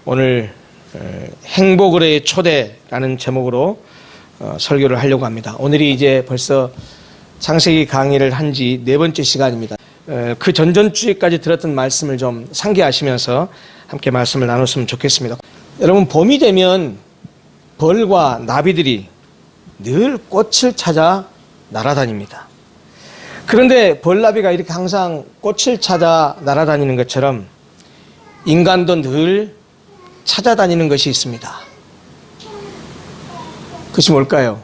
오늘 행복으로의 초대라는 제목으로 설교를 하려고 합니다. 오늘이 이제 벌써 창세기 강의를 한 지 4번째 시간입니다. 그 전전주에까지 들었던 말씀을 좀 상기하시면서 함께 말씀을 나눴으면 좋겠습니다. 여러분, 봄이 되면 벌과 나비들이 늘 꽃을 찾아 날아다닙니다. 그런데 벌나비가 이렇게 항상 꽃을 찾아 날아다니는 것처럼 인간도 늘 찾아다니는 것이 있습니다. 그것이 뭘까요?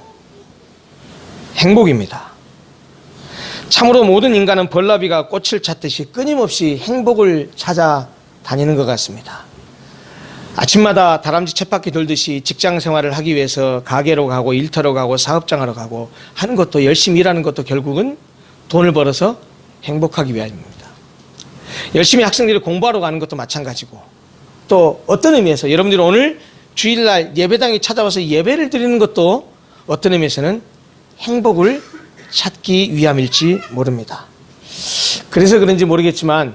행복입니다. 참으로 모든 인간은 벌나비가 꽃을 찾듯이 끊임없이 행복을 찾아다니는 것 같습니다. 아침마다 다람쥐 쳇바퀴 돌듯이 직장 생활을 하기 위해서 가게로 가고 일터로 가고 사업장으로 가고 하는 것도, 열심히 일하는 것도 결국은 돈을 벌어서 행복하기 위함입니다. 열심히 학생들이 공부하러 가는 것도 마찬가지고, 또 어떤 의미에서 여러분들이 오늘 주일날 예배당에 찾아와서 예배를 드리는 것도 어떤 의미에서는 행복을 찾기 위함일지 모릅니다. 그래서 그런지 모르겠지만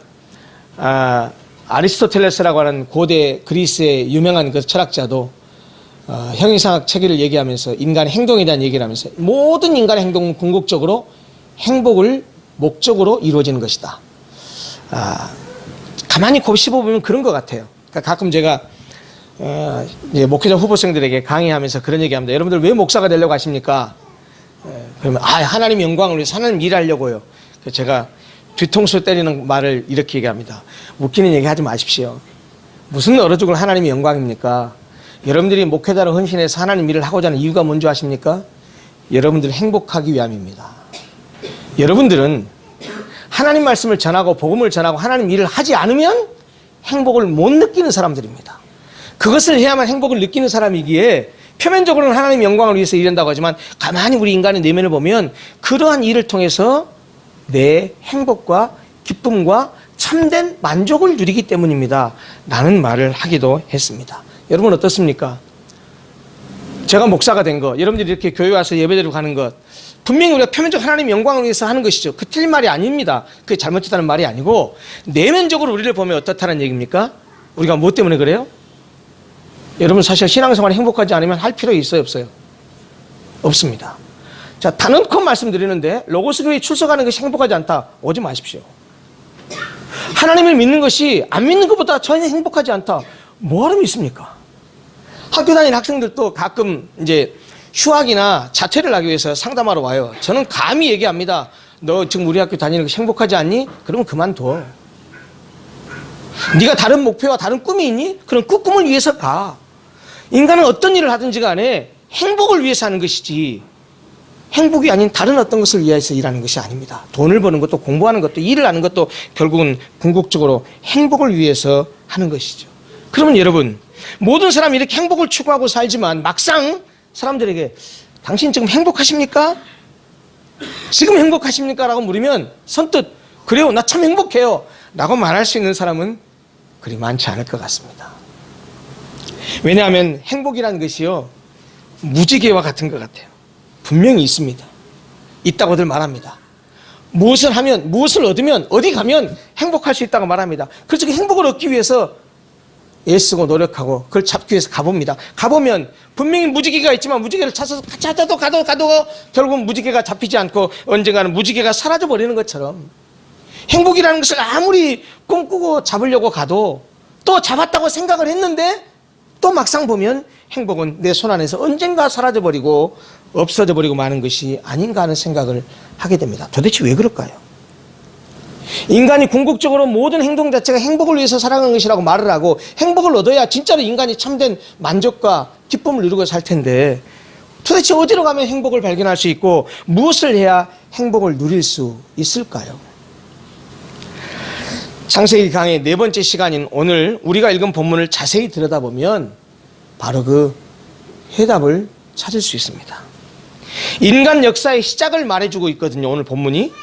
아리스토텔레스라고 하는 고대 그리스의 유명한 그 철학자도 형이상학 체계를 얘기하면서 인간의 행동에 대한 얘기를 하면서 모든 인간의 행동은 궁극적으로 행복을 목적으로 이루어지는 것이다. 가만히 곱씹어보면 그런 것 같아요. 그러니까 가끔 제가 이제 목회자 후보생들에게 강의하면서 그런 얘기합니다. 여러분들 왜 목사가 되려고 하십니까? 그러면 하나님 영광을 위해서 하나님 일하려고요. 그래서 제가 뒤통수 때리는 말을 이렇게 얘기합니다. 웃기는 얘기 하지 마십시오. 무슨 얼어 죽을 하나님의 영광입니까? 여러분들이 목회자로 헌신해서 하나님 일을 하고자 하는 이유가 뭔지 아십니까? 여러분들 행복하기 위함입니다. 여러분들은 하나님 말씀을 전하고 복음을 전하고 하나님 일을 하지 않으면 행복을 못 느끼는 사람들입니다. 그것을 해야만 행복을 느끼는 사람이기에 표면적으로는 하나님 영광을 위해서 일한다고 하지만 가만히 우리 인간의 내면을 보면 그러한 일을 통해서 내 행복과 기쁨과 참된 만족을 누리기 때문입니다. 라는 말을 하기도 했습니다. 여러분 어떻습니까? 제가 목사가 된 거, 여러분들이 이렇게 교회 와서 예배드리고 가는 것, 분명히 우리가 표면적 하나님 영광을 위해서 하는 것이죠. 그 틀린 말이 아닙니다. 그게 잘못됐다는 말이 아니고 내면적으로 우리를 보면 어떻다는 얘기입니까? 우리가 뭐 때문에 그래요? 여러분 사실 신앙생활이 행복하지 않으면 할 필요 있어요, 없어요? 없습니다. 자, 단언코 말씀드리는데 로고스 교회에 출석하는 것이 행복하지 않다. 오지 마십시오. 하나님을 믿는 것이 안 믿는 것보다 전혀 행복하지 않다. 뭐하러 믿습니까? 학교 다니는 학생들도 가끔 이제 휴학이나 자퇴를 하기 위해서 상담하러 와요. 저는 감히 얘기합니다. 너 지금 우리 학교 다니는 것이 행복하지 않니? 그러면 그만둬. 네가 다른 목표와 다른 꿈이 있니? 그럼 그 꿈을 위해서 가. 인간은 어떤 일을 하든지 간에 행복을 위해서 하는 것이지 행복이 아닌 다른 어떤 것을 위해서 일하는 것이 아닙니다. 돈을 버는 것도, 공부하는 것도, 일을 하는 것도 결국은 궁극적으로 행복을 위해서 하는 것이죠. 그러면 여러분, 모든 사람이 이렇게 행복을 추구하고 살지만 막상 사람들에게 당신 지금 행복하십니까? 지금 행복하십니까? 라고 물으면 선뜻 그래요, 나 참 행복해요 라고 말할 수 있는 사람은 그리 많지 않을 것 같습니다. 왜냐하면 행복이라는 것이요, 무지개와 같은 것 같아요. 분명히 있습니다. 있다고들 말합니다. 무엇을 하면, 무엇을 얻으면, 어디 가면 행복할 수 있다고 말합니다. 그래서 그 행복을 얻기 위해서 애쓰고 노력하고 그걸 잡기 위해서 가봅니다. 가보면 분명히 무지개가 있지만 무지개를 찾아도 가도 결국은 무지개가 잡히지 않고 언젠가는 무지개가 사라져 버리는 것처럼 행복이라는 것을 아무리 꿈꾸고 잡으려고 가도 또 잡았다고 생각을 했는데 또 막상 보면 행복은 내 손 안에서 언젠가 사라져 버리고 없어져 버리고 마는 것이 아닌가 하는 생각을 하게 됩니다. 도대체 왜 그럴까요? 인간이 궁극적으로 모든 행동 자체가 행복을 위해서 살아가는 것이라고 말을 하고 행복을 얻어야 진짜로 인간이 참된 만족과 기쁨을 누리고 살 텐데 도대체 어디로 가면 행복을 발견할 수 있고 무엇을 해야 행복을 누릴 수 있을까요? 창세기 강의 4번째 시간인 오늘 우리가 읽은 본문을 자세히 들여다보면 바로 그 해답을 찾을 수 있습니다. 인간 역사의 시작을 말해주고 있거든요. 오늘 본문이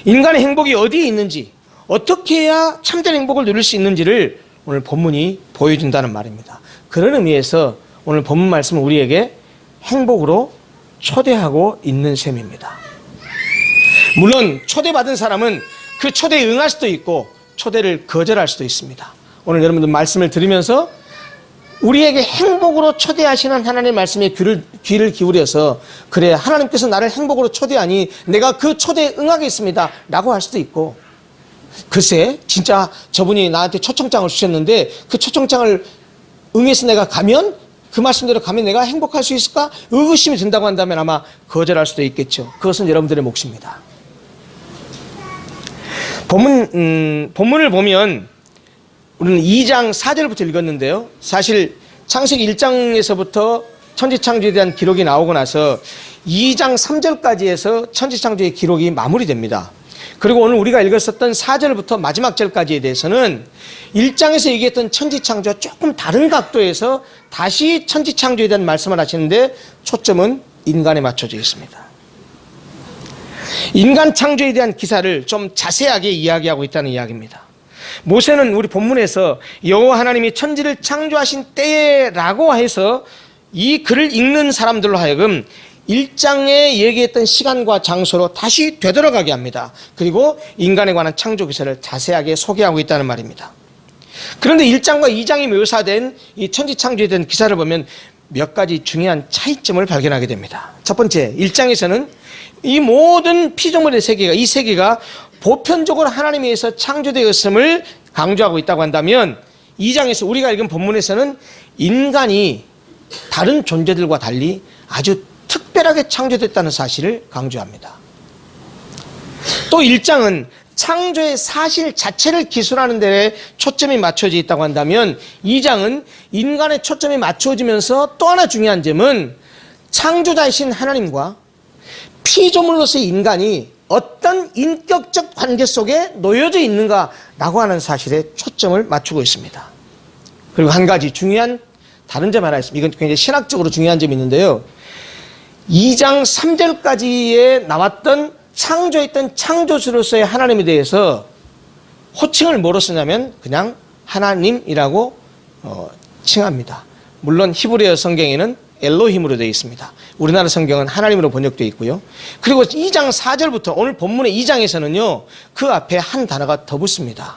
인간의 행복이 어디에 있는지, 어떻게 해야 참된 행복을 누릴 수 있는지를 오늘 본문이 보여준다는 말입니다. 그런 의미에서 오늘 본문 말씀은 우리에게 행복으로 초대하고 있는 셈입니다. 물론 초대받은 사람은 그 초대에 응할 수도 있고 초대를 거절할 수도 있습니다. 오늘 여러분들 말씀을 들으면서 우리에게 행복으로 초대하시는 하나님의 말씀에 귀를 기울여서 그래 하나님께서 나를 행복으로 초대하니 내가 그 초대에 응하겠습니다 라고 할 수도 있고, 글쎄 진짜 저분이 나한테 초청장을 주셨는데 그 초청장을 응해서 내가 가면, 그 말씀대로 가면 내가 행복할 수 있을까? 의구심이 든다고 한다면 아마 거절할 수도 있겠죠. 그것은 여러분들의 몫입니다. 본문을 보면 우리는 2장 4절부터 읽었는데요. 사실 창세기 1장에서부터 천지창조에 대한 기록이 나오고 나서 2장 3절까지 해서 천지창조의 기록이 마무리됩니다. 그리고 오늘 우리가 읽었었던 4절부터 마지막 절까지에 대해서는 1장에서 얘기했던 천지창조와 조금 다른 각도에서 다시 천지창조에 대한 말씀을 하시는데 초점은 인간에 맞춰져 있습니다. 인간 창조에 대한 기사를 좀 자세하게 이야기하고 있다는 이야기입니다. 모세는 우리 본문에서 여호와 하나님이 천지를 창조하신 때라고 해서 이 글을 읽는 사람들로 하여금 1장에 얘기했던 시간과 장소로 다시 되돌아가게 합니다. 그리고 인간에 관한 창조 기사를 자세하게 소개하고 있다는 말입니다. 그런데 1장과 2장이 묘사된 이 천지 창조에 대한 기사를 보면 몇 가지 중요한 차이점을 발견하게 됩니다. 첫 번째, 1장에서는 이 모든 피조물의 세계가, 이 세계가 보편적으로 하나님에 의해서 창조되었음을 강조하고 있다고 한다면 2장에서 우리가 읽은 본문에서는 인간이 다른 존재들과 달리 아주 특별하게 창조됐다는 사실을 강조합니다. 또 1장은 창조의 사실 자체를 기술하는 데에 초점이 맞춰져 있다고 한다면 2장은 인간의 초점이 맞춰지면서 또 하나 중요한 점은 창조자이신 하나님과 피조물로서의 인간이 어떤 인격적 관계 속에 놓여져 있는가라고 하는 사실에 초점을 맞추고 있습니다. 그리고 한 가지 중요한 다른 점 하나 있습니다. 이건 굉장히 신학적으로 중요한 점이 있는데요. 2장 3절까지에 나왔던 창조했던 창조주로서의 하나님에 대해서 호칭을 뭐로 쓰냐면 그냥 하나님이라고 칭합니다. 물론 히브리어 성경에는 엘로힘으로 되어 있습니다. 우리나라 성경은 하나님으로 번역되어 있고요. 그리고 2장 4절부터 오늘 본문의 2장에서는요. 그 앞에 한 단어가 더 붙습니다.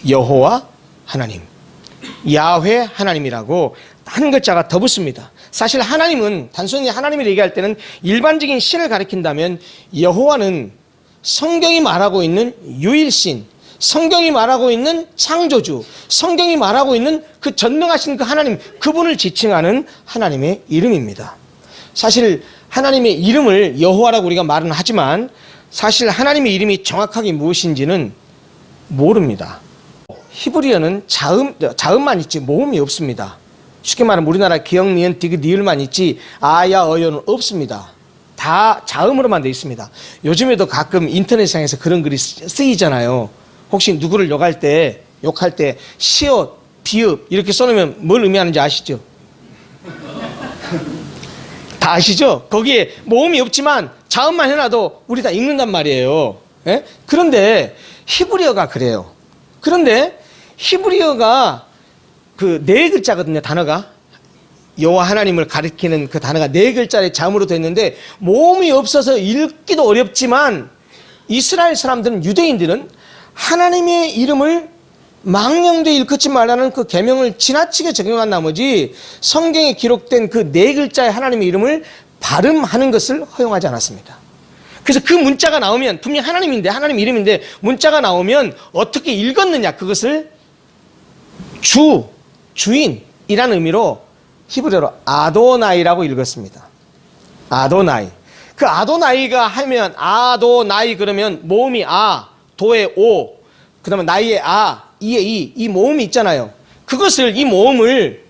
여호와 하나님, 야훼 하나님이라고 한 글자가 더 붙습니다. 사실 하나님은 단순히 하나님을 얘기할 때는 일반적인 신을 가리킨다면 여호와는 성경이 말하고 있는 유일신, 성경이 말하고 있는 창조주, 성경이 말하고 있는 그 전능하신 그 하나님, 그분을 지칭하는 하나님의 이름입니다. 사실 하나님의 이름을 여호와라고 우리가 말은 하지만 사실 하나님의 이름이 정확하게 무엇인지는 모릅니다. 히브리어는 자음만 있지 모음이 없습니다. 쉽게 말하면 우리나라 기역, 니은, 디귿, 리을만 있지 아야, 어여는 없습니다. 다 자음으로만 되어 있습니다. 요즘에도 가끔 인터넷상에서 그런 글이 쓰이잖아요. 혹시 누구를 욕할 때 시옷, 비읍 이렇게 써놓으면 뭘 의미하는지 아시죠? 다 아시죠? 거기에 모음이 없지만 자음만 해놔도 우리 다 읽는단 말이에요. 예? 그런데 히브리어가 그래요. 그런데 히브리어가 그 네 글자거든요, 단어가. 여호와 하나님을 가리키는 그 단어가 네 글자의 자음으로 되어 있는데 모음이 없어서 읽기도 어렵지만 이스라엘 사람들은, 유대인들은 하나님의 이름을 망령되이 일컫지 말라는 그 계명을 지나치게 적용한 나머지 성경에 기록된 그 네 글자의 하나님의 이름을 발음하는 것을 허용하지 않았습니다. 그래서 그 문자가 나오면 분명히 하나님인데, 하나님 이름인데 문자가 나오면 어떻게 읽었느냐, 그것을 주인이라는 의미로 히브리어로 아도나이라고 읽었습니다. 아도나이. 그 아도나이가 하면 아도나이 그러면 모음이 아, 도의 오, 그 다음에 나이의 아, 이의 이 모음이 있잖아요. 이 모음을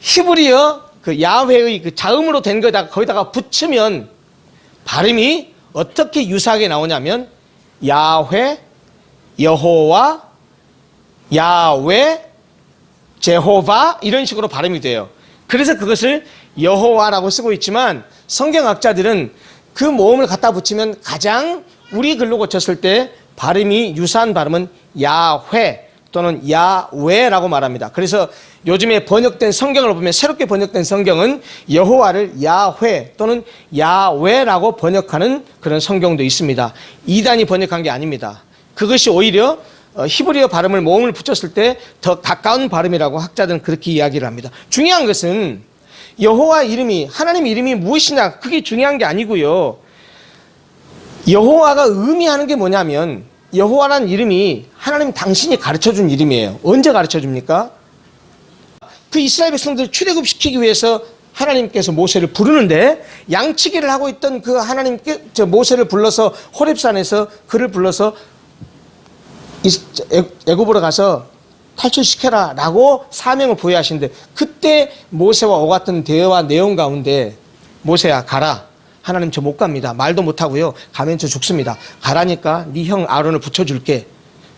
히브리어 그 야훼의 그 자음으로 된 거기다가 붙이면 발음이 어떻게 유사하게 나오냐면 야훼, 여호와, 야훼, 제호바 이런 식으로 발음이 돼요. 그래서 그것을 여호와라고 쓰고 있지만 성경학자들은 그 모음을 갖다 붙이면 가장 우리 글로 고쳤을 때 발음이 유사한 발음은 야훼 또는 야훼라고 말합니다. 그래서 요즘에 번역된 성경을 보면, 새롭게 번역된 성경은 여호와를 야훼 또는 야훼라고 번역하는 그런 성경도 있습니다. 이단이 번역한 게 아닙니다. 그것이 오히려 히브리어 발음을 모음을 붙였을 때 더 가까운 발음이라고 학자들은 그렇게 이야기를 합니다. 중요한 것은 여호와 이름이, 하나님 이름이 무엇이냐, 그게 중요한 게 아니고요. 여호와가 의미하는 게 뭐냐면, 여호와라는 이름이 하나님 당신이 가르쳐준 이름이에요. 언제 가르쳐줍니까? 그 이스라엘 백성들을 출애굽시키기 위해서 하나님께서 모세를 부르는데, 양치기를 하고 있던 그 하나님께 모세를 불러서 호렙산에서 그를 불러서 애굽으로 가서 탈출시켜라 라고 사명을 부여하시는데, 그때 모세와 오갔던 대화와 내용 가운데 모세야 가라, 하나님 저 못 갑니다, 말도 못하고요, 가면 저 죽습니다, 가라니까 네 형 아론을 붙여줄게.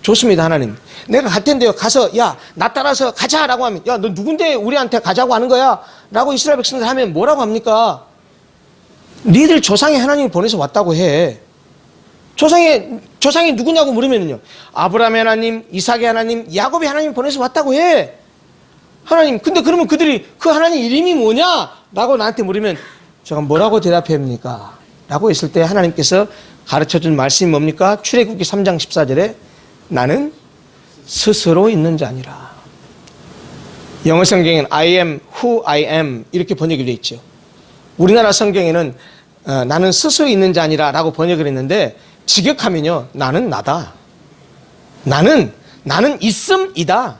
좋습니다 하나님, 내가 갈 텐데요, 가서 야 나 따라서 가자 라고 하면, 야 너 누군데 우리한테 가자고 하는 거야 라고 이스라엘 백성들 하면 뭐라고 합니까? 니들 조상이 하나님이 보내서 왔다고 해. 조상이 누구냐고 물으면요, 아브라함의 하나님, 이삭의 하나님, 야곱의 하나님 보내서 왔다고 해. 하나님, 근데 그러면 그들이 그 하나님 이름이 뭐냐? 라고 나한테 물으면 제가 뭐라고 대답해야 합니까? 라고 했을 때 하나님께서 가르쳐준 말씀이 뭡니까? 출애굽기 3장 14절에 나는 스스로 있는 자니라. 영어 성경에는 I am who I am 이렇게 번역이 되어 있죠. 우리나라 성경에는 나는 스스로 있는 자니라 라고 번역을 했는데, 직역하면요, 나는 나다. 나는 있음이다.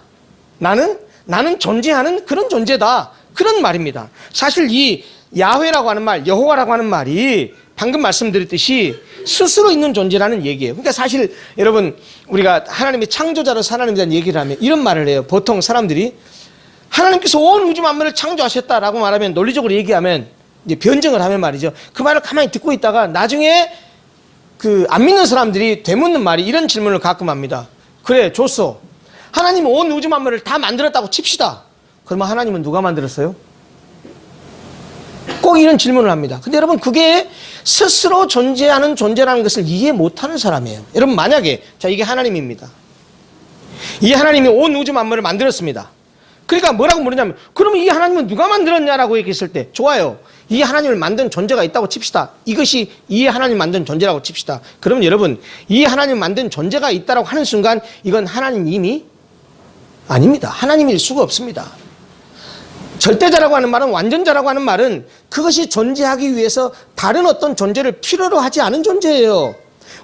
나는 존재하는 그런 존재다. 그런 말입니다. 사실 이 야훼라고 하는 말, 여호와라고 하는 말이 방금 말씀드렸듯이 스스로 있는 존재라는 얘기예요. 그러니까 사실 여러분, 우리가 하나님의 창조자로서 하나님에 대한 얘기를 하면 이런 말을 해요. 보통 사람들이 하나님께서 온 우주 만물을 창조하셨다라고 말하면, 논리적으로 얘기하면, 이제 변증을 하면 말이죠, 그 말을 가만히 듣고 있다가 나중에 그 안 믿는 사람들이 되묻는 말이 이런 질문을 가끔 합니다. 그래, 좋소, 하나님은 온 우주 만물을 다 만들었다고 칩시다. 그러면 하나님은 누가 만들었어요? 꼭 이런 질문을 합니다. 근데 여러분, 그게 스스로 존재하는 존재라는 것을 이해 못하는 사람이에요. 여러분, 만약에 자, 이게 하나님입니다. 이 하나님이 온 우주 만물을 만들었습니다. 그러니까 뭐라고 물으냐면, 그러면 이 하나님은 누가 만들었냐라고 얘기했을 때, 좋아요, 이 하나님을 만든 존재가 있다고 칩시다. 이것이 이 하나님 만든 존재라고 칩시다. 그러면 여러분, 이 하나님 만든 존재가 있다라고 하는 순간 이건 하나님이 아닙니다. 하나님일 수가 없습니다. 절대자라고 하는 말은, 완전자라고 하는 말은 그것이 존재하기 위해서 다른 어떤 존재를 필요로 하지 않은 존재예요.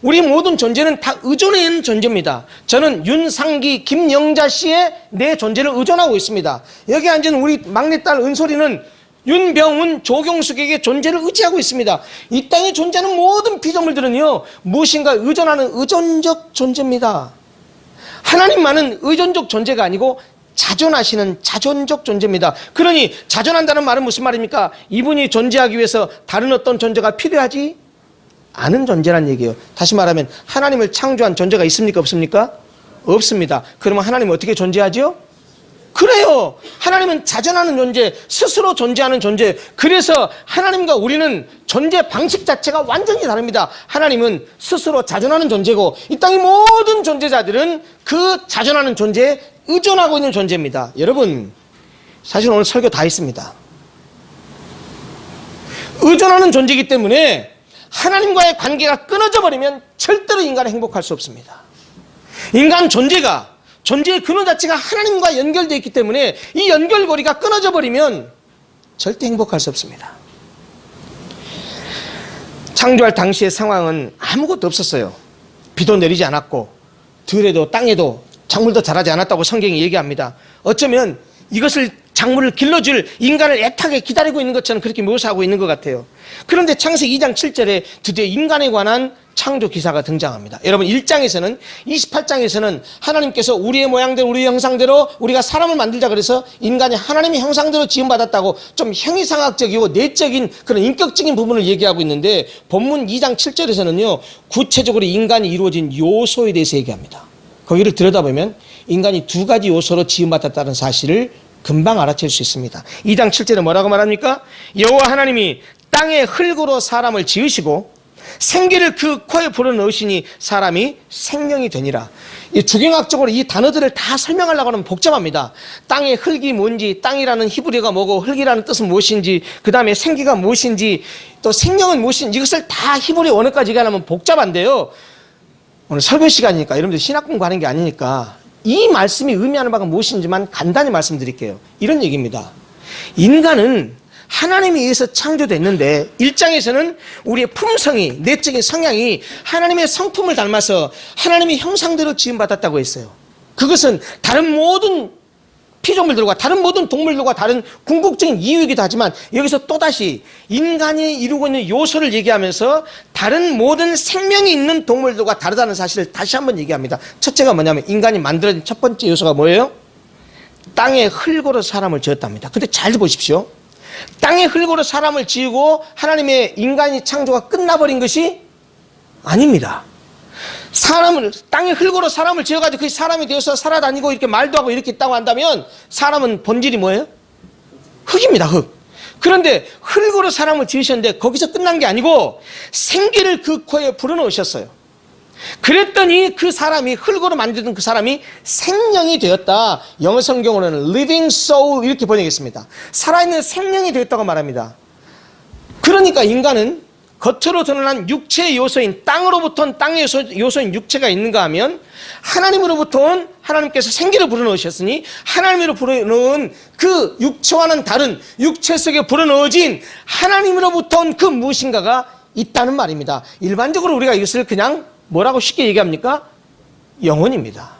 우리 모든 존재는 다 의존해 있는 존재입니다. 저는 윤상기, 김영자 씨의 내 존재를 의존하고 있습니다. 여기 앉은 우리 막내딸 은솔이는 윤병훈, 조경숙에게 존재를 의지하고 있습니다. 이 땅에 존재하는 모든 피조물들은요, 무엇인가 의존하는 의존적 존재입니다. 하나님만은 의존적 존재가 아니고 자존하시는 자존적 존재입니다. 그러니 자존한다는 말은 무슨 말입니까? 이분이 존재하기 위해서 다른 어떤 존재가 필요하지 않은 존재란 얘기예요. 다시 말하면 하나님을 창조한 존재가 있습니까? 없습니까? 없습니다. 그러면 하나님은 어떻게 존재하죠? 그래요. 하나님은 자존하는 존재, 스스로 존재하는 존재. 그래서 하나님과 우리는 존재 방식 자체가 완전히 다릅니다. 하나님은 스스로 자존하는 존재고, 이 땅의 모든 존재자들은 그 자존하는 존재에 의존하고 있는 존재입니다. 여러분, 사실 오늘 설교 다 했습니다. 의존하는 존재이기 때문에 하나님과의 관계가 끊어져 버리면 절대로 인간은 행복할 수 없습니다. 인간 존재의 근원 자체가 하나님과 연결되어 있기 때문에 이 연결고리가 끊어져 버리면 절대 행복할 수 없습니다. 창조할 당시의 상황은 아무것도 없었어요. 비도 내리지 않았고 들에도 땅에도 작물도 자라지 않았다고 성경이 얘기합니다. 어쩌면 이것을 작물을 길러줄 인간을 애타게 기다리고 있는 것처럼 그렇게 묘사하고 있는 것 같아요. 그런데 창세기 2장 7절에 드디어 인간에 관한 창조 기사가 등장합니다. 여러분, 1장에서는, 28장에서는 하나님께서 우리의 모양대로 우리의 형상대로 우리가 사람을 만들자 그래서 인간이 하나님의 형상대로 지음받았다고 좀 형이상학적이고 내적인 그런 인격적인 부분을 얘기하고 있는데, 본문 2장 7절에서는요 구체적으로 인간이 이루어진 요소에 대해서 얘기합니다. 거기를 들여다보면 인간이 두 가지 요소로 지음받았다는 사실을 금방 알아챌 수 있습니다. 2장 7절에 뭐라고 말합니까? 여호와 하나님이 땅의 흙으로 사람을 지으시고 생기를 그 코에 불어넣으시니 사람이 생명이 되니라. 주경학적으로 이 단어들을 다 설명하려고 하면 복잡합니다. 땅의 흙이 뭔지, 땅이라는 히브리어가 뭐고 흙이라는 뜻은 무엇인지, 그 다음에 생기가 무엇인지, 또 생명은 무엇인지, 이것을 다 히브리 원어까지 얘기하면 복잡한데요. 오늘 설교 시간이니까 여러분들 신학 공부하는 게 아니니까 이 말씀이 의미하는 바가 무엇인지만 간단히 말씀드릴게요. 이런 얘기입니다. 인간은 하나님에 의해서 창조됐는데 1장에서는 우리의 품성이, 내적인 성향이 하나님의 성품을 닮아서 하나님의 형상대로 지음받았다고 했어요. 그것은 다른 모든 피조물들과 다른 모든 동물들과 다른 궁극적인 이유이기도 하지만 여기서 또다시 인간이 이루고 있는 요소를 얘기하면서 다른 모든 생명이 있는 동물들과 다르다는 사실을 다시 한번 얘기합니다. 첫째가 뭐냐면 인간이 만들어진 첫 번째 요소가 뭐예요? 땅에 흙으로 사람을 지었답니다. 근데 잘 보십시오. 땅에 흙으로 사람을 지으고 하나님의 인간이 창조가 끝나버린 것이 아닙니다. 사람을 땅에 흙으로 사람을 지어가지고 그 사람이 되어서 살아다니고 이렇게 말도 하고 이렇게 있다고 한다면 사람은 본질이 뭐예요? 흙입니다. 흙. 그런데 흙으로 사람을 지으셨는데 거기서 끝난 게 아니고 생기를 그 코에 불어넣으셨어요. 그랬더니 그 사람이 흙으로 만들던 그 사람이 생명이 되었다. 영어 성경으로는 living soul 이렇게 번역했습니다. 살아있는 생명이 되었다고 말합니다. 그러니까 인간은 겉으로 드러난 육체의 요소인 땅으로부터는 땅의 요소인 육체가 있는가 하면 하나님으로부터 온 하나님께서 생기를 불어넣으셨으니 하나님으로 불어넣은 그 육체와는 다른 육체 속에 불어넣어진 하나님으로부터 온 그 무엇인가가 있다는 말입니다. 일반적으로 우리가 이것을 그냥 뭐라고 쉽게 얘기합니까? 영혼입니다.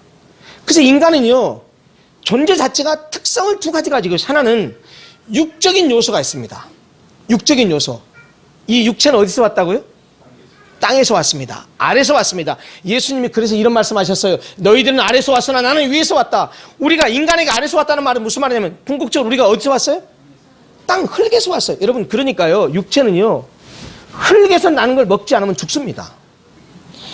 그래서 인간은요 존재 자체가 특성을 두 가지 가지고 하나는 육적인 요소가 있습니다. 육적인 요소. 이 육체는 어디서 왔다고요? 땅에서 왔습니다. 아래서 왔습니다. 예수님이 그래서 이런 말씀하셨어요. 너희들은 아래서 왔으나 나는 위에서 왔다. 우리가 인간에게 아래서 왔다는 말은 무슨 말이냐면 궁극적으로 우리가 어디서 왔어요? 땅 흙에서 왔어요. 여러분 그러니까요 육체는요 흙에서 나는 걸 먹지 않으면 죽습니다.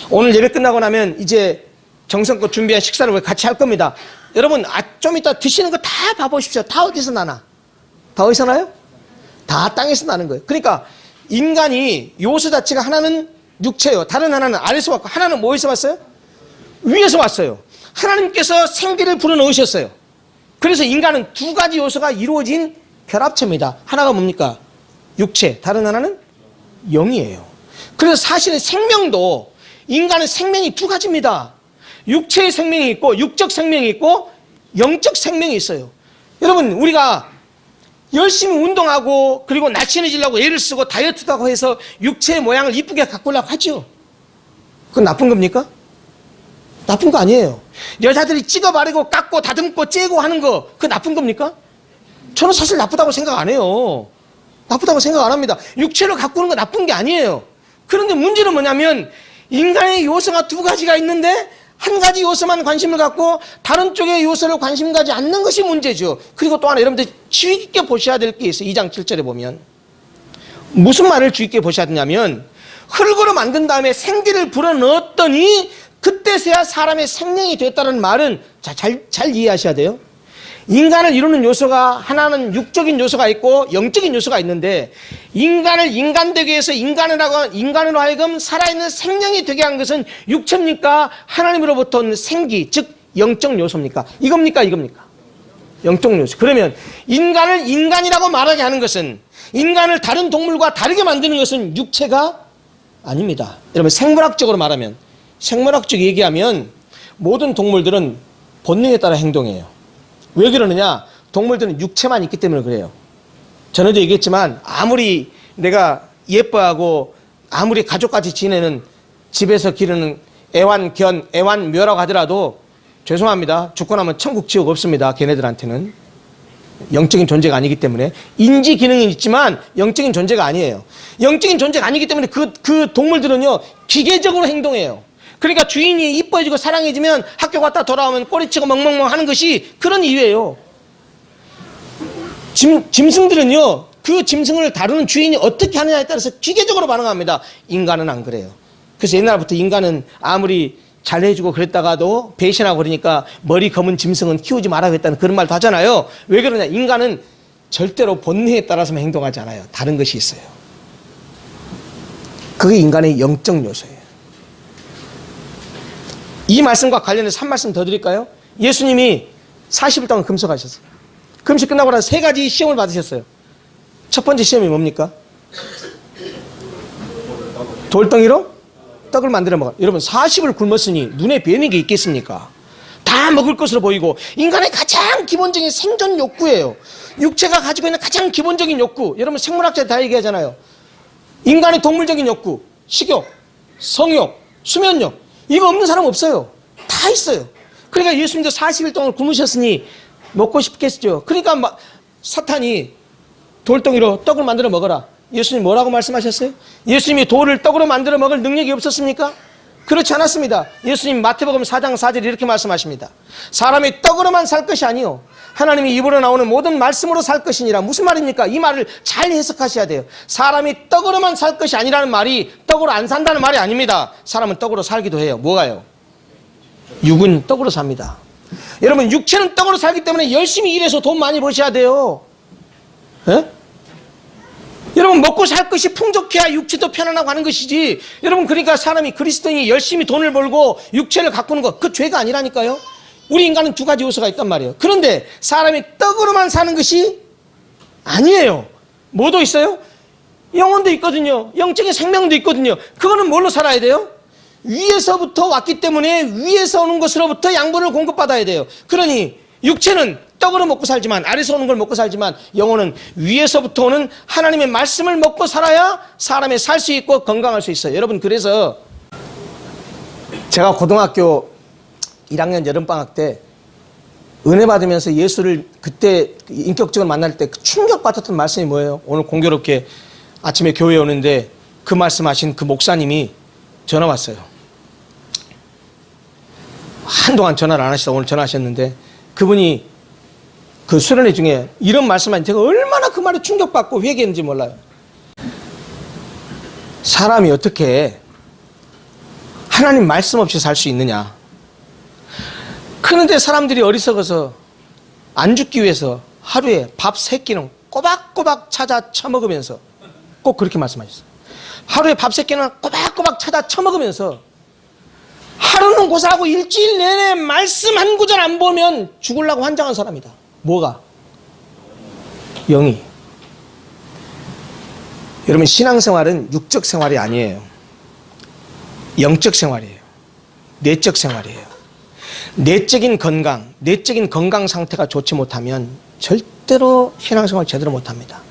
오늘 예배 끝나고 나면 이제 정성껏 준비한 식사를 같이 할 겁니다. 여러분 좀 이따 드시는 거 다 봐보십시오. 다 어디서 나나? 다 어디서 나요? 다 땅에서 나는 거예요. 그러니까 인간이 요소 자체가 하나는 육체예요. 다른 하나는 아래서 왔고 하나는 뭐에서 왔어요? 위에서 왔어요. 하나님께서 생기를 불어넣으셨어요. 그래서 인간은 두 가지 요소가 이루어진 결합체입니다. 하나가 뭡니까? 육체. 다른 하나는 영이에요. 그래서 사실은 생명도 인간은 생명이 두 가지입니다. 육체의 생명이 있고 육적 생명이 있고 영적 생명이 있어요. 여러분 우리가 열심히 운동하고 그리고 날씬해지려고 애를 쓰고 다이어트도 하고 해서 육체의 모양을 이쁘게 가꾸려고 하죠. 그건 나쁜 겁니까? 나쁜 거 아니에요. 여자들이 찍어 바르고 깎고 다듬고 째고 하는 거 그거 나쁜 겁니까? 저는 사실 나쁘다고 생각 안 해요. 나쁘다고 생각 안 합니다. 육체를 가꾸는 거 나쁜 게 아니에요. 그런데 문제는 뭐냐면 인간의 요소가 두 가지가 있는데 한 가지 요소만 관심을 갖고 다른 쪽의 요소를 관심 가지 않는 것이 문제죠. 그리고 또 하나 여러분들 주의 깊게 보셔야 될 게 있어요. 2장 7절에 보면 무슨 말을 주의 깊게 보셔야 되냐면 흙으로 만든 다음에 생기를 불어넣었더니 그때서야 사람의 생명이 됐다는 말은 잘 이해하셔야 돼요. 인간을 이루는 요소가 하나는 육적인 요소가 있고 영적인 요소가 있는데 인간을 인간 되게 해서 인간으로 하여금 살아있는 생명이 되게 한 것은 육체입니까? 하나님으로부터 온 생기, 즉 영적 요소입니까? 이겁니까? 영적 요소. 그러면 인간을 인간이라고 말하게 하는 것은 인간을 다른 동물과 다르게 만드는 것은 육체가 아닙니다. 여러분 생물학적으로 말하면 생물학적 얘기하면 모든 동물들은 본능에 따라 행동해요. 왜 그러느냐? 동물들은 육체만 있기 때문에 그래요. 전에도 얘기했지만 아무리 내가 예뻐하고 아무리 가족같이 지내는 집에서 기르는 애완견, 애완묘라고 하더라도 죄송합니다. 죽고 나면 천국 지옥 없습니다. 걔네들한테는. 영적인 존재가 아니기 때문에. 인지 기능은 있지만 영적인 존재가 아니에요. 영적인 존재가 아니기 때문에 그 동물들은요 기계적으로 행동해요. 그러니까 주인이 이뻐해지고 사랑해지면 학교 갔다 돌아오면 꼬리치고 멍멍멍 하는 것이 그런 이유예요. 짐승들은요 그 짐승을 다루는 주인이 어떻게 하느냐에 따라서 기계적으로 반응합니다. 인간은 안 그래요. 그래서 옛날부터 인간은 아무리 잘해주고 그랬다가도 배신하고 그러니까 머리 검은 짐승은 키우지 말라고 했다는 그런 말도 하잖아요. 왜 그러냐? 인간은 절대로 본능에 따라서만 행동하지 않아요. 다른 것이 있어요. 그게 인간의 영적 요소예요. 이 말씀과 관련해서 한 말씀 더 드릴까요? 예수님이 40일 동안 금식하셨어요. 금식 끝나고 나서 세 가지 시험을 받으셨어요. 첫 번째 시험이 뭡니까? 돌덩이로 떡을 만들어 먹어. 여러분 40을 굶었으니 눈에 뵈는 게 있겠습니까? 다 먹을 것으로 보이고 인간의 가장 기본적인 생존 욕구예요. 육체가 가지고 있는 가장 기본적인 욕구. 여러분 생물학자 다 얘기하잖아요. 인간의 동물적인 욕구, 식욕, 성욕, 수면욕. 이거 없는 사람 없어요. 다 있어요. 그러니까 예수님도 40일 동안 굶으셨으니 먹고 싶겠죠. 그러니까 사탄이 돌덩이로 떡을 만들어 먹어라. 예수님 뭐라고 말씀하셨어요? 예수님이 돌을 떡으로 만들어 먹을 능력이 없었습니까? 그렇지 않았습니다. 예수님 마태복음 4장 4절에 이렇게 말씀하십니다. 사람이 떡으로만 살 것이 아니요 하나님이 입으로 나오는 모든 말씀으로 살 것이니라. 무슨 말입니까? 이 말을 잘 해석하셔야 돼요. 사람이 떡으로만 살 것이 아니라는 말이 떡으로 안 산다는 말이 아닙니다. 사람은 떡으로 살기도 해요. 뭐가요? 육은 떡으로 삽니다. 여러분 육체는 떡으로 살기 때문에 열심히 일해서 돈 많이 버셔야 돼요. 에? 여러분 먹고 살 것이 풍족해야 육체도 편안하고 하는 것이지. 여러분 그러니까 사람이 그리스도인이 열심히 돈을 벌고 육체를 가꾸는 것, 그 죄가 아니라니까요. 우리 인간은 두 가지 요소가 있단 말이에요. 그런데 사람이 떡으로만 사는 것이 아니에요. 뭐도 있어요? 영혼도 있거든요. 영적인 생명도 있거든요. 그거는 뭘로 살아야 돼요? 위에서부터 왔기 때문에 위에서 오는 것으로부터 양분을 공급받아야 돼요. 그러니 육체는 떡으로 먹고 살지만, 아래서 오는 걸 먹고 살지만, 영혼은 위에서부터 오는 하나님의 말씀을 먹고 살아야 사람이 살 수 있고 건강할 수 있어요. 여러분 그래서 제가 고등학교 1학년 여름방학 때 은혜 받으면서 예수를 그때 인격적으로 만날 때 충격받았던 말씀이 뭐예요? 오늘 공교롭게 아침에 교회에 오는데 그 말씀하신 그 목사님이 전화 왔어요. 한동안 전화를 안 하시다 오늘 전화하셨는데 그분이 그 수련회 중에 이런 말씀하신 제가 얼마나 그 말에 충격받고 회개했는지 몰라요. 사람이 어떻게 하나님 말씀 없이 살 수 있느냐. 그런데 사람들이 어리석어서 안 죽기 위해서 하루에 밥 3끼는 꼬박꼬박 찾아 처먹으면서 꼭 그렇게 말씀하셨어요. 하루에 밥 3끼는 꼬박꼬박 찾아 처먹으면서 하루는 고사하고 일주일 내내 말씀 한 구절 안 보면 죽으려고 환장한 사람이다. 뭐가? 영이. 여러분 신앙생활은 육적 생활이 아니에요. 영적 생활이에요. 내적 생활이에요. 내적인 건강 상태가 좋지 못하면 절대로 신앙생활 제대로 못합니다.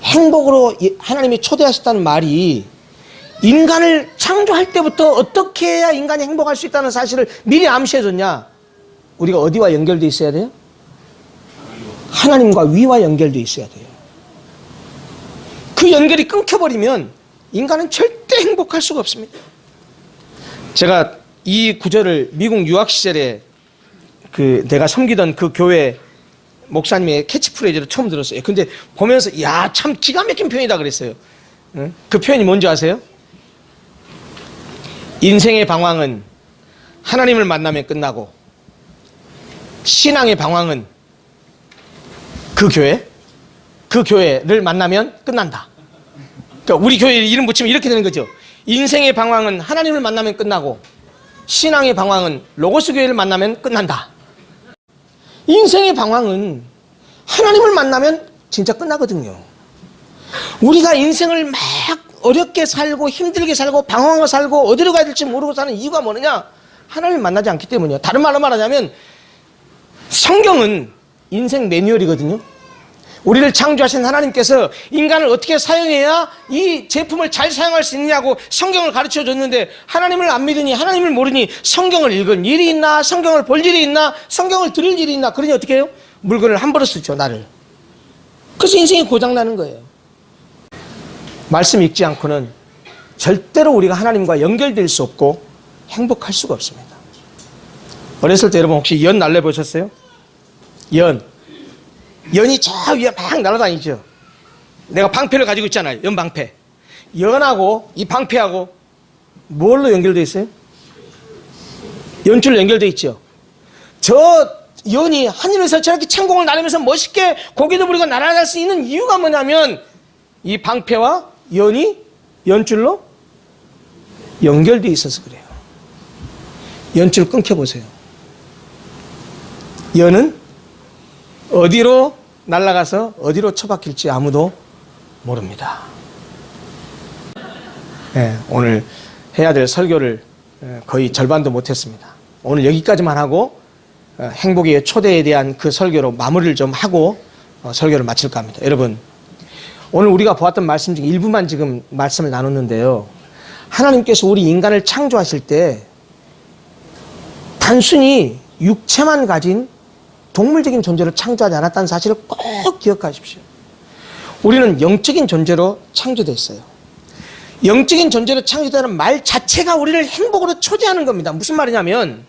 행복으로 하나님이 초대하셨다는 말이 인간을 창조할 때부터 어떻게 해야 인간이 행복할 수 있다는 사실을 미리 암시해줬냐? 우리가 어디와 연결되어 있어야 돼요? 하나님과 위와 연결되어 있어야 돼요. 그 연결이 끊겨버리면 인간은 절대 행복할 수가 없습니다. 제가 이 구절을 미국 유학 시절에 내가 섬기던 그 교회 목사님의 캐치프레이즈로 처음 들었어요. 근데 보면서 야, 참 기가 막힌 표현이다 그랬어요. 그 표현이 뭔지 아세요? 인생의 방황은 하나님을 만나면 끝나고 신앙의 방황은 그 교회를 만나면 끝난다. 그러니까 우리 교회 이름 붙이면 이렇게 되는 거죠. 인생의 방황은 하나님을 만나면 끝나고 신앙의 방황은 로고스 교회를 만나면 끝난다. 인생의 방황은 하나님을 만나면 진짜 끝나거든요. 우리가 인생을 막 어렵게 살고 힘들게 살고 방황하고 살고 어디로 가야 될지 모르고 사는 이유가 뭐느냐? 하나님을 만나지 않기 때문이에요. 다른 말로 말하자면 성경은 인생 매뉴얼이거든요. 우리를 창조하신 하나님께서 인간을 어떻게 사용해야 이 제품을 잘 사용할 수 있느냐고 성경을 가르쳐 줬는데 하나님을 안 믿으니 하나님을 모르니 성경을 읽을 일이 있나 성경을 볼 일이 있나 성경을 들을 일이 있나 그러니 어떻게 해요? 물건을 함부로 쓰죠. 나를. 그래서 인생이 고장나는 거예요. 말씀 읽지 않고는 절대로 우리가 하나님과 연결될 수 없고 행복할 수가 없습니다. 어렸을 때 여러분 혹시 연 날려 보셨어요? 연이 저 위에 막 날아다니죠. 내가 방패를 가지고 있잖아요. 연방패. 연하고 이 방패하고 뭘로 연결되어 있어요? 연줄로 연결되어 있죠. 저 연이 하늘에서 저렇게 창공을 나르면서 멋있게 고개도 부리고 날아갈 수 있는 이유가 뭐냐면 이 방패와 연이 연줄로 연결되어 있어서 그래요. 연줄 끊겨보세요. 연은 어디로 날아가서 어디로 처박힐지 아무도 모릅니다. 네, 오늘 해야 될 설교를 거의 절반도 못했습니다. 오늘 여기까지만 하고 행복의 초대에 대한 그 설교로 마무리를 좀 하고 설교를 마칠까 합니다. 여러분, 오늘 우리가 보았던 말씀 중 일부만 지금 말씀을 나눴는데요. 하나님께서 우리 인간을 창조하실 때 단순히 육체만 가진 동물적인 존재로 창조하지 않았다는 사실을 꼭 기억하십시오. 우리는 영적인 존재로 창조됐어요. 영적인 존재로 창조되는 말 자체가 우리를 행복으로 초대하는 겁니다. 무슨 말이냐면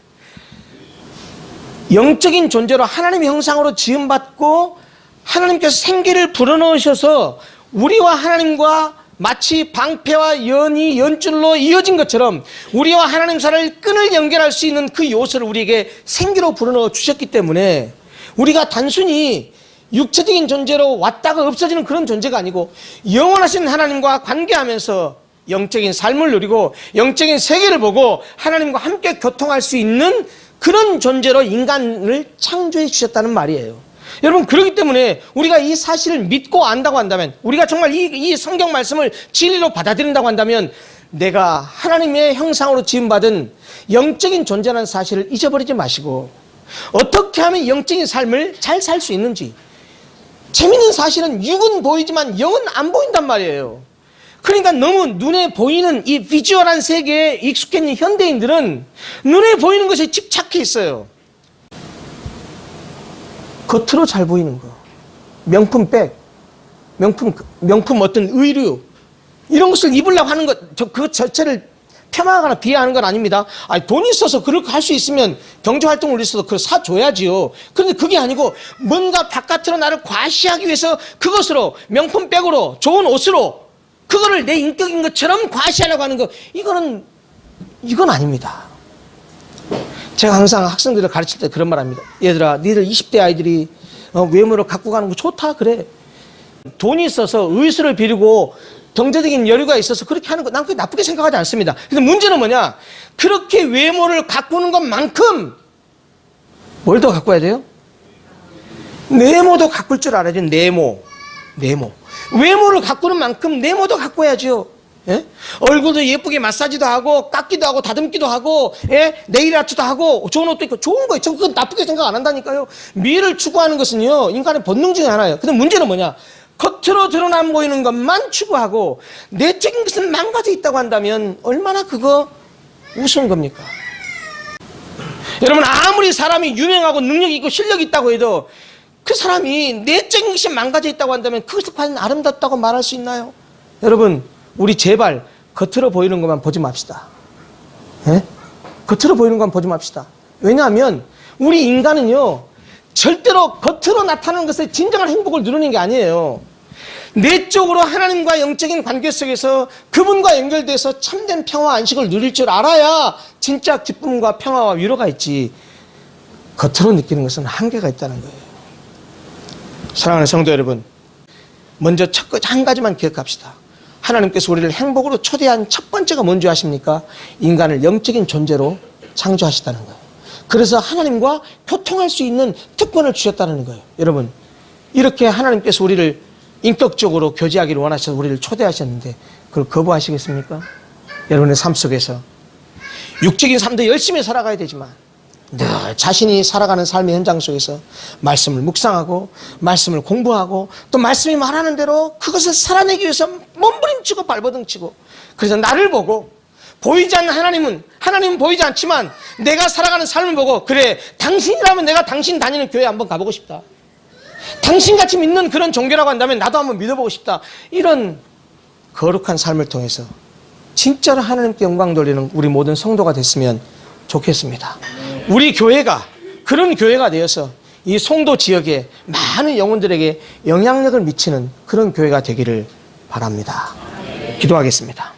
영적인 존재로 하나님의 형상으로 지음받고 하나님께서 생기를 불어넣으셔서 우리와 하나님과 마치 방패와 연이 연줄로 이어진 것처럼 우리와 하나님 사이를 끈을 연결할 수 있는 그 요소를 우리에게 생기로 불어넣어 주셨기 때문에 우리가 단순히 육체적인 존재로 왔다가 없어지는 그런 존재가 아니고 영원하신 하나님과 관계하면서 영적인 삶을 누리고 영적인 세계를 보고 하나님과 함께 교통할 수 있는 그런 존재로 인간을 창조해 주셨다는 말이에요. 여러분, 그렇기 때문에 우리가 이 사실을 믿고 안다고 한다면, 우리가 정말 이 성경 말씀을 진리로 받아들인다고 한다면 내가 하나님의 형상으로 지음받은 영적인 존재라는 사실을 잊어버리지 마시고 어떻게 하면 영적인 삶을 잘 살 수 있는지. 재미있는 사실은 육은 보이지만 영은 안 보인단 말이에요. 그러니까 너무 눈에 보이는 이 비주얼한 세계에 익숙해진 현대인들은 눈에 보이는 것에 집착해 있어요. 겉으로 잘 보이는 거, 명품백, 명품 어떤 의류, 이런 것을 입으려고 하는 것, 그 자체를 폄하하거나 비하하는 건 아닙니다. 아니, 돈이 있어서 그렇게 할 수 있으면 경제활동을 위해서도 그걸 사줘야지요. 그런데 그게 아니고 뭔가 바깥으로 나를 과시하기 위해서 그것으로, 명품백으로, 좋은 옷으로 그거를 내 인격인 것처럼 과시하려고 하는 거, 이건 아닙니다. 제가 항상 학생들을 가르칠 때 그런 말 합니다. 얘들아, 니들 20대 아이들이 외모를 갖고 가는 거 좋다 그래. 돈이 있어서 의술을 비리고 경제적인 여유가 있어서 그렇게 하는 거 난 그게 나쁘게 생각하지 않습니다. 근데 문제는 뭐냐? 그렇게 외모를 가꾸는 것만큼 뭘 더 가꿔야 돼요? 내모도 가꿀 줄 알아야죠. 내모. 외모를 가꾸는 만큼 내모도 가꿔야죠. 예? 얼굴도 예쁘게 마사지도 하고 깎기도 하고 다듬기도 하고, 예? 네일 아트도 하고 좋은 옷도 있고 좋은 거 있죠. 그건 나쁘게 생각 안 한다니까요. 미를 추구하는 것은요 인간의 본능 중에 하나예요. 근데 문제는 뭐냐? 겉으로 드러나 보이는 것만 추구하고 내적인 것은 망가져 있다고 한다면 얼마나 그거 우스운 겁니까? 여러분, 아무리 사람이 유명하고 능력이 있고 실력이 있다고 해도 그 사람이 내적인 것이 망가져 있다고 한다면 그것을 과연 아름답다고 말할 수 있나요? 여러분, 우리 제발 겉으로 보이는 것만 보지 맙시다. 예? 겉으로 보이는 것만 보지 맙시다. 왜냐하면 우리 인간은요 절대로 겉으로 나타나는 것에 진정한 행복을 누리는 게 아니에요. 내적으로 하나님과 영적인 관계 속에서 그분과 연결돼서 참된 평화와 안식을 누릴 줄 알아야 진짜 기쁨과 평화와 위로가 있지, 겉으로 느끼는 것은 한계가 있다는 거예요. 사랑하는 성도 여러분, 먼저 한 가지만 기억합시다. 하나님께서 우리를 행복으로 초대한 첫 번째가 뭔지 아십니까? 인간을 영적인 존재로 창조하셨다는 거예요. 그래서 하나님과 교통할 수 있는 특권을 주셨다는 거예요. 여러분, 이렇게 하나님께서 우리를 인격적으로 교제하기를 원하셔서 우리를 초대하셨는데 그걸 거부하시겠습니까? 여러분의 삶 속에서 육적인 삶도 열심히 살아가야 되지만 늘 자신이 살아가는 삶의 현장 속에서 말씀을 묵상하고 말씀을 공부하고 또 말씀이 말하는 대로 그것을 살아내기 위해서 몸부림치고 발버둥치고, 그래서 나를 보고 보이지 않는 하나님은 보이지 않지만 내가 살아가는 삶을 보고, 그래, 당신이라면 내가 당신 다니는 교회 한번 가보고 싶다. 당신같이 믿는 그런 종교라고 한다면 나도 한번 믿어보고 싶다. 이런 거룩한 삶을 통해서 진짜로 하나님께 영광 돌리는 우리 모든 성도가 됐으면 좋겠습니다. 우리 교회가 그런 교회가 되어서 이 송도 지역에 많은 영혼들에게 영향력을 미치는 그런 교회가 되기를 바랍니다. 기도하겠습니다.